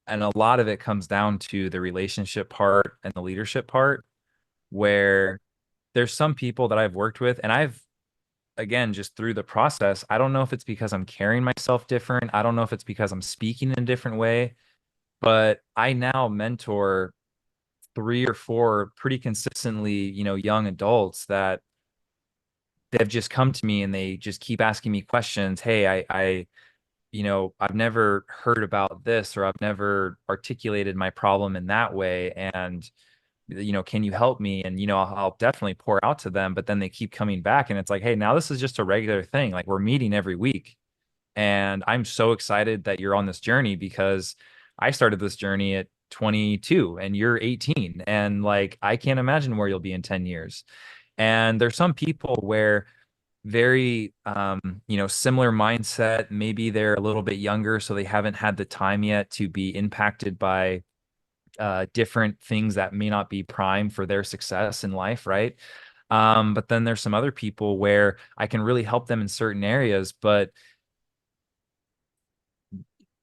and a lot of it comes down to the relationship part and the leadership part, where there's some people that I've worked with, and again, just through the process, I don't know if it's because I'm carrying myself different. I don't know if it's because I'm speaking in a different way, but I now mentor three or four pretty consistently, young adults that they've just come to me and they just keep asking me questions. Hey, I've never heard about this, or I've never articulated my problem in that way. And, can you help me? And, I'll definitely pour out to them, but then they keep coming back and it's like, hey, now this is just a regular thing. Like, we're meeting every week. And I'm so excited that you're on this journey because I started this journey at 22 and you're 18, and like I can't imagine where you'll be in 10 years. And there's some people where very similar mindset, maybe they're a little bit younger so they haven't had the time yet to be impacted by different things that may not be prime for their success in life, right? But then there's some other people where I can really help them in certain areas, but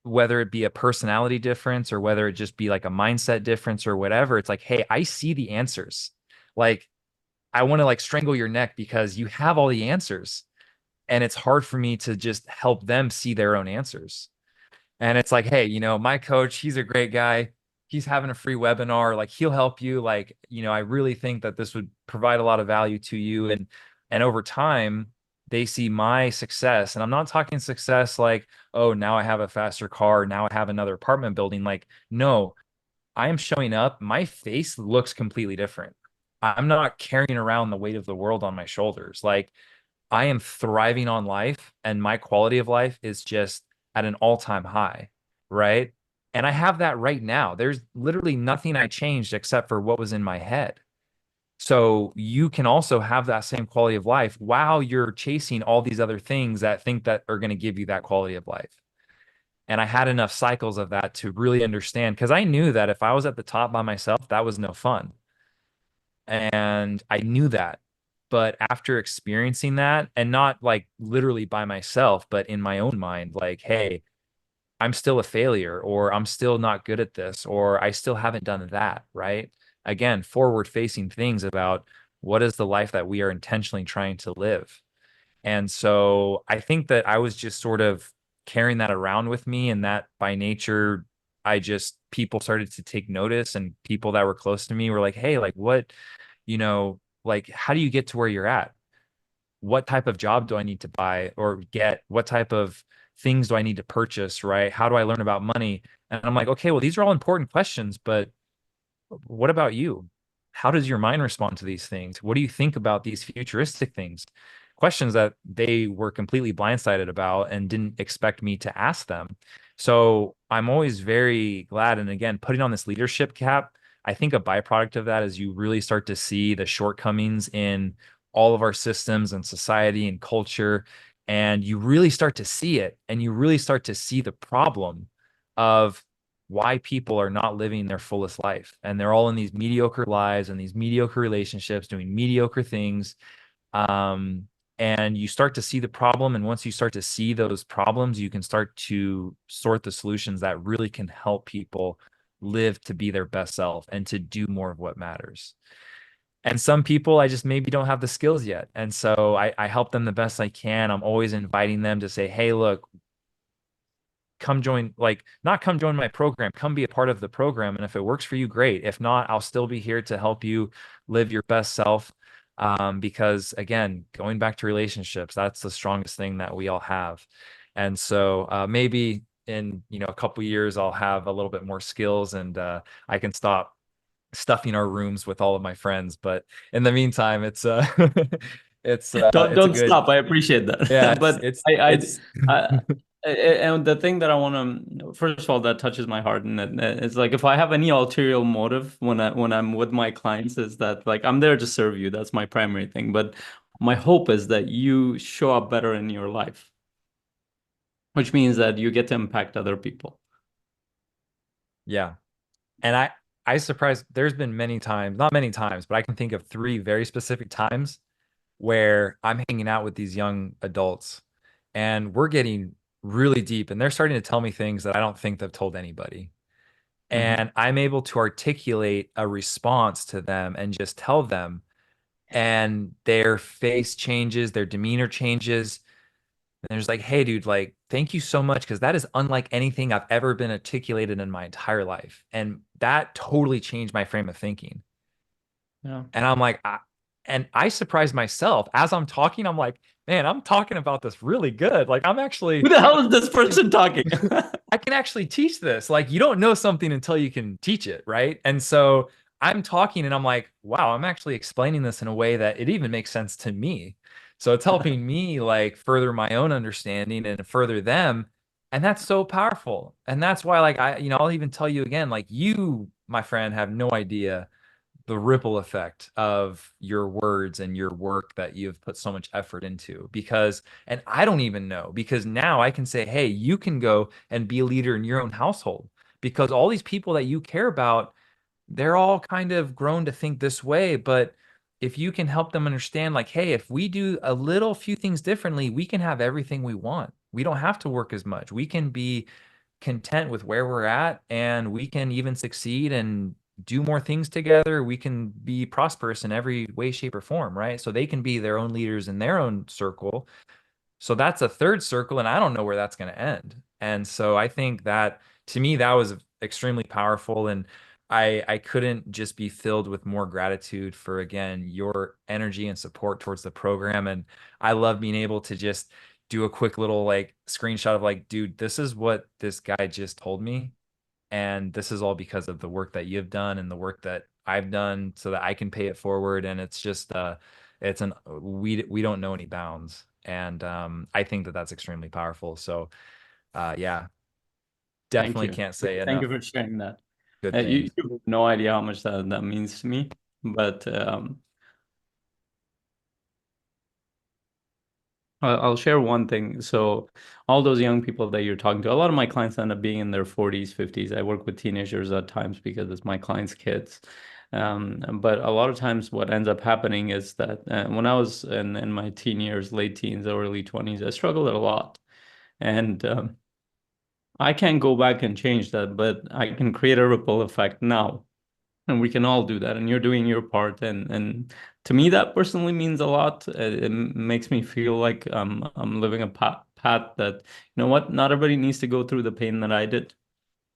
whether it be a personality difference or whether it just be like a mindset difference or whatever, it's like, hey, I see the answers. Like, I want to like strangle your neck because you have all the answers. And it's hard for me to just help them see their own answers. And it's like, hey, my coach, he's a great guy. He's having a free webinar. Like, he'll help you. Like, I really think that this would provide a lot of value to you. And over time, they see my success. And I'm not talking success like, oh, now I have a faster car. Now I have another apartment building. Like, no, I am showing up. My face looks completely different. I'm not carrying around the weight of the world on my shoulders. Like, I am thriving on life and my quality of life is just at an all-time high, right? And I have that right now. There's literally nothing I changed except for what was in my head. So you can also have that same quality of life while you're chasing all these other things that think that are going to give you that quality of life. And I had enough cycles of that to really understand because I knew that if I was at the top by myself, that was no fun. And I knew that. But after experiencing that, and not like literally by myself, but in my own mind, like, hey, I'm still a failure, or I'm still not good at this, or I still haven't done that, right? Again, forward facing things about what is the life that we are intentionally trying to live. And so I think that I was just sort of carrying that around with me, and that by nature, people started to take notice, and people that were close to me were like, hey, like, what, like, how do you get to where you're at? What type of job do I need to buy or get? What type of things do I need to purchase, right? How do I learn about money? And I'm like, okay, well, these are all important questions, but what about you? How does your mind respond to these things? What do you think about these futuristic things? Questions that they were completely blindsided about and didn't expect me to ask them. So I'm always very glad. And again, putting on this leadership cap, I think a byproduct of that is you really start to see the shortcomings in all of our systems and society and culture. And you really start to see it, and you really start to see the problem of why people are not living their fullest life. And they're all in these mediocre lives and these mediocre relationships, doing mediocre things. Um, and you start to see the problem. And once you start to see those problems, you can start to sort the solutions that really can help people live to be their best self and to do more of what matters. And some people I just maybe don't have the skills yet. And so I help them the best I can. I'm always inviting them to say, hey, look, come join, like, not come join my program, come be a part of the program. And if it works for you, great. If not, I'll still be here to help you live your best self. Because again, going back to relationships, that's the strongest thing that we all have. And so maybe in a couple years, I'll have a little bit more skills, and I can stop stuffing our rooms with all of my friends. But in the meantime, it's it's a Don't good, stop. I appreciate yeah, that. it's But it's I, it's and the thing that I want to, first of all, that touches my heart, and it's like if I have any ulterior motive when I'm with my clients, is that like I'm there to serve you. That's my primary thing. But my hope is that you show up better in your life, which means that you get to impact other people. yeah. And I surprised, there's been many times, not many times, but I can think of three very specific times where I'm hanging out with these young adults and we're getting really deep, and they're starting to tell me things that I don't think they've told anybody. Hmm. And I'm able to articulate a response to them and just tell them, and their face changes, their demeanor changes. And they're just like, hey, dude, like, thank you so much, because that is unlike anything I've ever been articulated in my entire life. And that totally changed my frame of thinking. Yeah. And I'm like, and I surprised myself as I'm talking. I'm like, man, I'm talking about this really good. Like, Who the hell is this person talking? I can actually teach this. Like, you don't know something until you can teach it, right? And so I'm talking and I'm like, wow, I'm actually explaining this in a way that it even makes sense to me. So it's helping me like further my own understanding and further them. And that's so powerful. And that's why, like, I'll even tell you again, like, you, my friend, have no idea the ripple effect of your words and your work that you've put so much effort into. Because, and I don't even know, because now I can say, hey, you can go and be a leader in your own household because all these people that you care about, they're all kind of grown to think this way. But if you can help them understand, like, hey, if we do a little few things differently, we can have everything we want. We don't have to work as much. We can be content with where we're at, and we can even succeed and do more things together. We can be prosperous in every way, shape, or form, right? So they can be their own leaders in their own circle. So that's a third circle, and I don't know where that's going to end. And so I think that to me, that was extremely powerful. And I couldn't just be filled with more gratitude for, again, your energy and support towards the program. And I love being able to just do a quick little like screenshot of like, dude, this is what this guy just told me. And this is all because of the work that you've done and the work that I've done so that I can pay it forward. And it's just it's an we don't know any bounds. And I think that that's extremely powerful. So yeah, Thank definitely you. can't say Thank you enough for sharing that. good You things. have no idea how much that means to me, but I'll share one thing. So, all those young people that you're talking to, a lot of my clients end up being in their 40s, 50s. I work with teenagers at times because it's my clients' kids. But a lot of times, what ends up happening is that when I was in my teen years, late teens, early 20s, I struggled a lot. And I can't go back and change that, but I can create a ripple effect now. And we can all do that, and you're doing your part, and to me that personally means a lot. It makes me feel like I'm living a path that, you know what, not everybody needs to go through the pain that I did.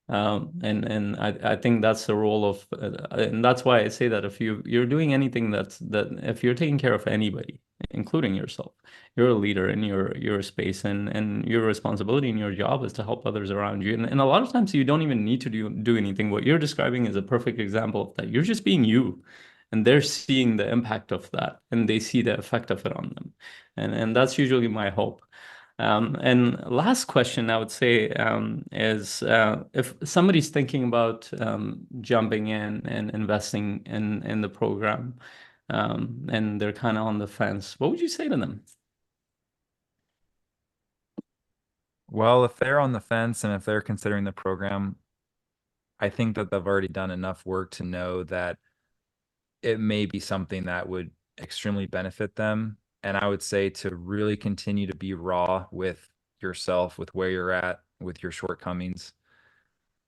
And I think that's the role of, and that's why I say that if you're doing anything that if you're taking care of anybody, including yourself, you're a leader in your space, and your responsibility in your job is to help others around you. And a lot of times you don't even need to do anything. What you're describing is a perfect example of that. You're just being you, and they're seeing the impact of that, and they see the effect of it on them, and that's usually my hope. And last question I would say is if somebody's thinking about jumping in and investing in the program, and they're kind of on the fence, what would you say to them? Well, if they're on the fence and if they're considering the program, I think that they've already done enough work to know that it may be something that would extremely benefit them. And I would say to really continue to be raw with yourself, with where you're at, with your shortcomings,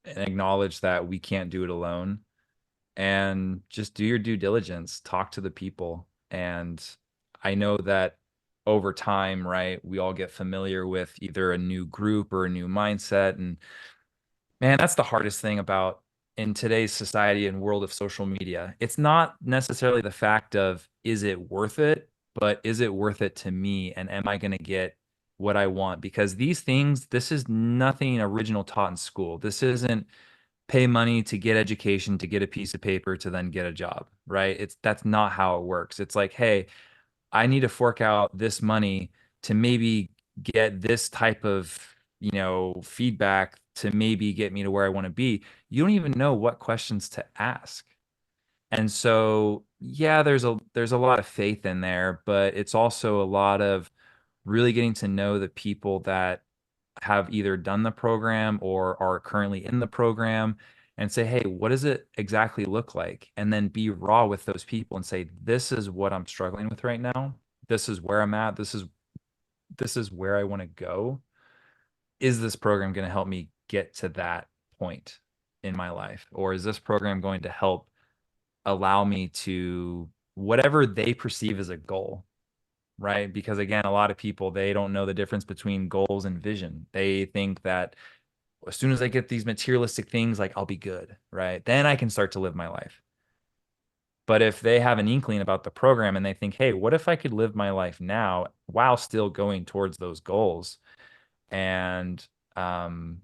and acknowledge that we can't do it alone. And just do your due diligence, talk to the people. And I know that over time, right, we all get familiar with either a new group or a new mindset. And man, that's the hardest thing about in today's society and world of social media. It's not necessarily the fact of is it worth it, but is it worth it to me? And am I going to get what I want? Because these things, this is nothing original taught in school. This isn't pay money to get education, to get a piece of paper, to then get a job, right? That's not how it works. It's like, hey, I need to fork out this money to maybe get this type of, feedback to maybe get me to where I want to be. You don't even know what questions to ask. And so, yeah, there's a lot of faith in there, but it's also a lot of really getting to know the people that have either done the program or are currently in the program and say, hey, what does it exactly look like? And then be raw with those people and say, this is what I'm struggling with right now. This is where I'm at. This is where I want to go. Is this program going to help me get to that point in my life? Or is this program going to help allow me to whatever they perceive as a goal? Right? Because again, a lot of people, they don't know the difference between goals and vision. They think that as soon as I get these materialistic things, like I'll be good, right? Then I can start to live my life. But if they have an inkling about the program and they think, hey, what if I could live my life now while still going towards those goals? And, um,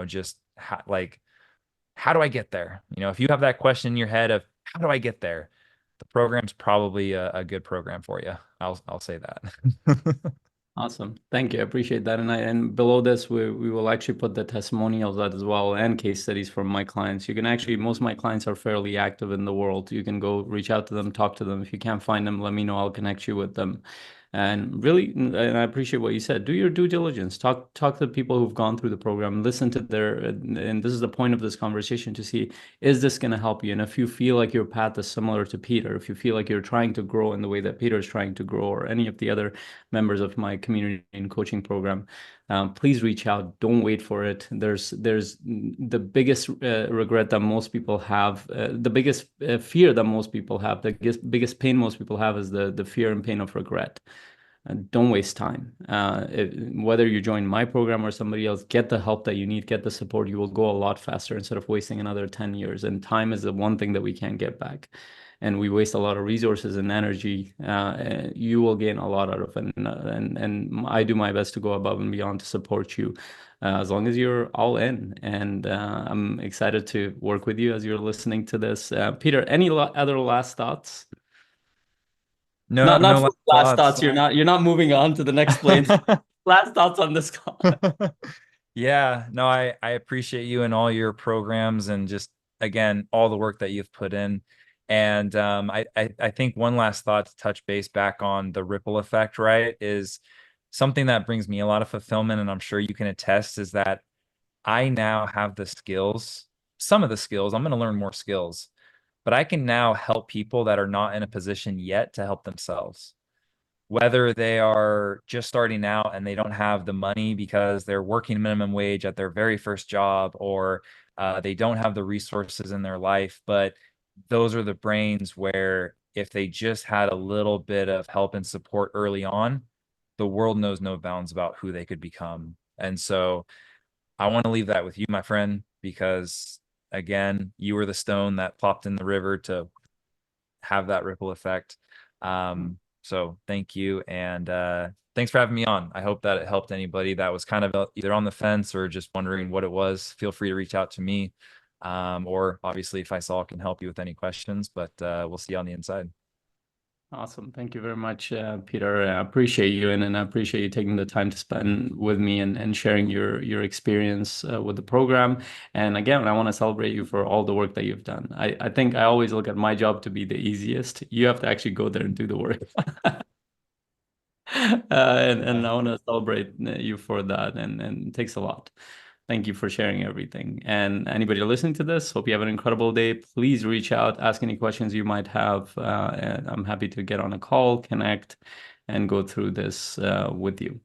just like, how do I get there? If you have that question in your head of how do I get there? The program's probably a good program for you. I'll say that. Awesome. Thank you. I appreciate that. And below this, we will actually put the testimonials out as well and case studies from my clients. You can actually, most of my clients are fairly active in the world. You can go reach out to them, talk to them. If you can't find them, let me know. I'll connect you with them. And really, and I appreciate what you said. Do your due diligence. Talk to the people who've gone through the program. Listen to their, and this is the point of this conversation, to see, is this going to help you? And if you feel like your path is similar to Peter, if you feel like you're trying to grow in the way that Peter is trying to grow, or any of the other members of my community and coaching program, please reach out. Don't wait for it. There's the biggest regret that most people have, the biggest fear that most people have, the biggest pain most people have is the fear and pain of regret. Don't waste time. Whether you join my program or somebody else, get the help that you need, get the support. You will go a lot faster instead of wasting another 10 years. And time is the one thing that we can't get back. And we waste a lot of resources and energy. You will gain a lot out of it. And I do my best to go above and beyond to support you, as long as you're all in. And I'm excited to work with you as you're listening to this. Peter, any other last thoughts? No, Not no for last last thoughts. thoughts. You're not moving on to the next place. Last thoughts on this call. Yeah, no, I appreciate you and all your programs and just again all the work that you've put in. And I think one last thought to touch base back on the ripple effect, right, is something that brings me a lot of fulfillment, and I'm sure you can attest, is that I now have the skills, some of the skills, I'm going to learn more skills, but I can now help people that are not in a position yet to help themselves, whether they are just starting out and they don't have the money because they're working minimum wage at their very first job, or they don't have the resources in their life. But those are the brains where if they just had a little bit of help and support early on, the world knows no bounds about who they could become. And so I want to leave that with you, my friend, because again, you were the stone that plopped in the river to have that ripple effect. So thank you. And thanks for having me on. I hope that it helped anybody that was kind of either on the fence or just wondering what it was. Feel free to reach out to me. Or obviously, if Faisal can help you with any questions, but we'll see you on the inside. Awesome. Thank you very much, Peter. I appreciate you, and I appreciate you taking the time to spend with me and sharing your experience with the program. And again, I want to celebrate you for all the work that you've done. I think I always look at my job to be the easiest. You have to actually go there and do the work. And I want to celebrate you for that, and it takes a lot. Thank you for sharing everything. And anybody listening to this, hope you have an incredible day. Please reach out, ask any questions you might have, and I'm happy to get on a call, connect, and go through this with you.